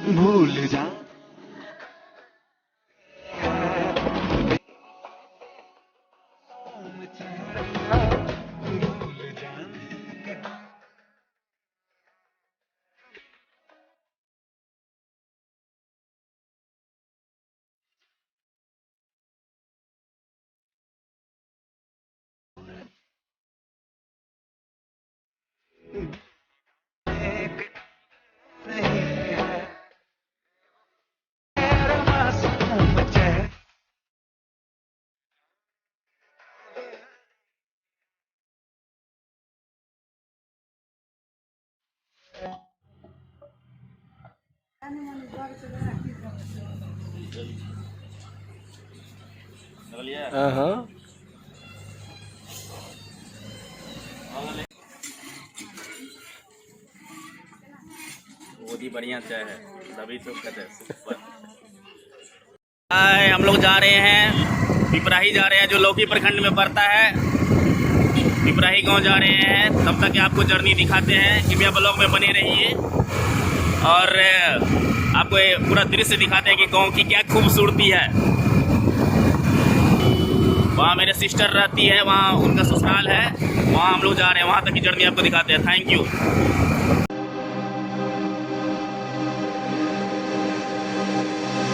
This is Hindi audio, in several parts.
भूल जा हाँ बहुत ही बढ़िया चाय है, सभी तो कहते हैं सुपर। हाय, हम लोग जा रहे हैं पिपराही जा रहे हैं, जो लौकी प्रखंड में पड़ता है। पिपराही गांव जा रहे हैं। तब तक आपको जर्नी दिखाते हैं, कृपया ब्लॉग में बने रहिए और आपको ये पूरा दृश्य दिखाते हैं कि गांव की क्या खूबसूरती है। वहाँ मेरे सिस्टर रहती है, वहाँ उनका ससुराल है, वहाँ हम लोग जा रहे हैं। वहाँ तक की जर्नी आपको दिखाते हैं। Thank you.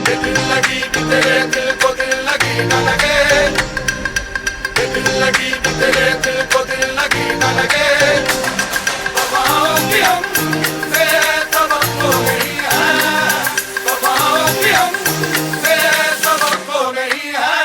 दिल लगी कि तेरे दिल को दिल लगी न लगे, दिल लगी कि तेरे दिल को दिल लगी न लगे। वफाओं की हमसे सबक हो गई है, वफाओं की हमसे सबक हो गई है।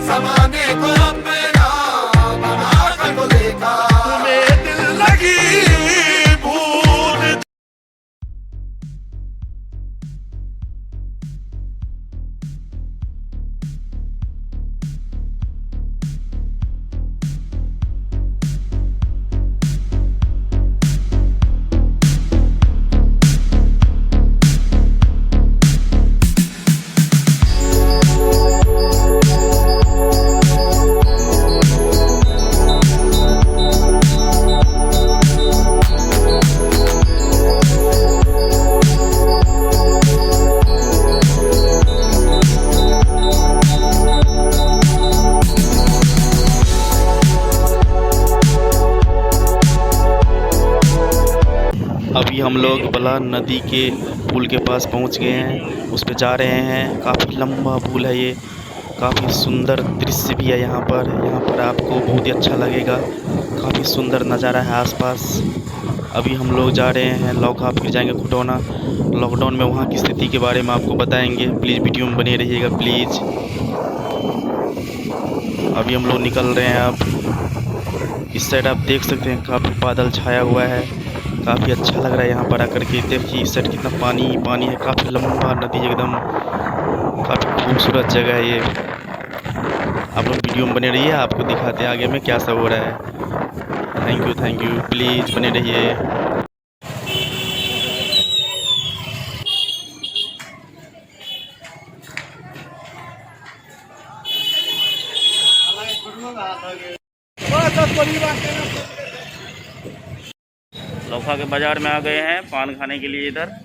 ज़माने को अपना बना कर तो देखा, तुम्हें दिल लगी भूल। अभी हम लोग बला नदी के पुल के पास पहुंच गए हैं, उस पे जा रहे हैं। काफ़ी लंबा पुल है ये, काफ़ी सुंदर दृश्य भी है यहाँ पर आपको बहुत ही अच्छा लगेगा। काफ़ी सुंदर नज़ारा है आसपास। अभी हम लोग जा रहे हैं लौका, फिर जाएंगे खुटौना। लॉकडाउन में वहाँ की स्थिति के बारे में आपको बताएंगे। प्लीज़ वीडियो में बने रहिएगा प्लीज़। अभी हम लोग निकल रहे हैं। अब इस साइड आप देख सकते हैं काफ़ी बादल छाया हुआ है, काफ़ी अच्छा लग रहा है यहाँ पर आकर के। देखिए इस साइड कितना पानी पानी है, काफ़ी लंबा नदी, एकदम काफ़ी खूबसूरत जगह है ये। आप लोग वीडियो में बने रहिए, आपको दिखाते हैं आगे में क्या सब हो रहा है। थैंक यू प्लीज़ बने रहिए। लौका के बाज़ार में आ गए हैं पान खाने के लिए इधर।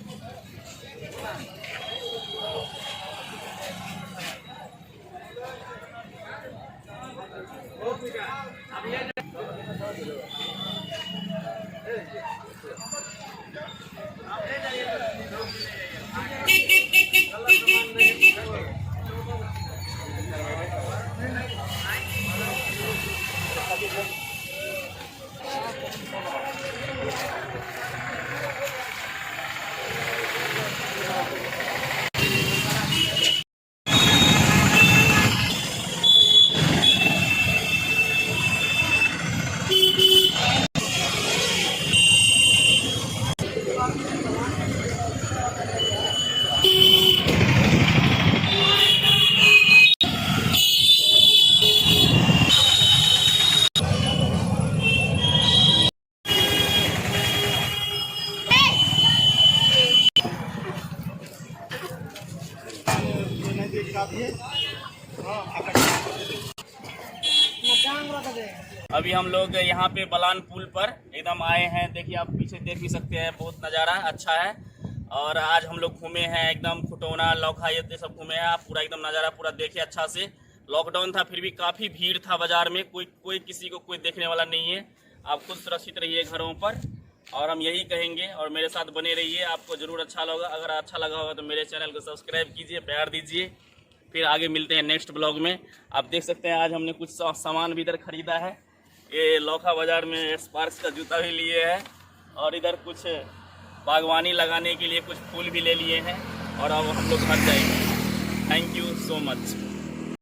अभी हम लोग यहाँ पे बलान पुल पर एकदम आए हैं। देखिए आप पीछे देख भी सकते हैं, बहुत नज़ारा अच्छा है। और आज हम लोग घूमे हैं एकदम खुटौना लौखा ये सब घूमे हैं। आप पूरा एकदम नज़ारा पूरा देखिए अच्छा से। लॉकडाउन था फिर भी काफ़ी भीड़ था बाज़ार में, कोई किसी को कोई देखने वाला नहीं है। आप खुद सुरक्षित रहिए घरों पर, और हम यही कहेंगे। और मेरे साथ बने रहिए, आपको ज़रूर अच्छा लगा। अगर अच्छा लगा होगा तो मेरे चैनल को सब्सक्राइब कीजिए, प्यार दीजिए। फिर आगे मिलते हैं नेक्स्ट ब्लॉग में। आप देख सकते हैं आज हमने कुछ सामान भी इधर ख़रीदा है। ये लौखा बाज़ार में स्पार्क्स का जूता भी लिए हैं, और इधर कुछ बागवानी लगाने के लिए कुछ फूल भी ले लिए हैं। और अब हम लोग घर जाएंगे। Thank you so much.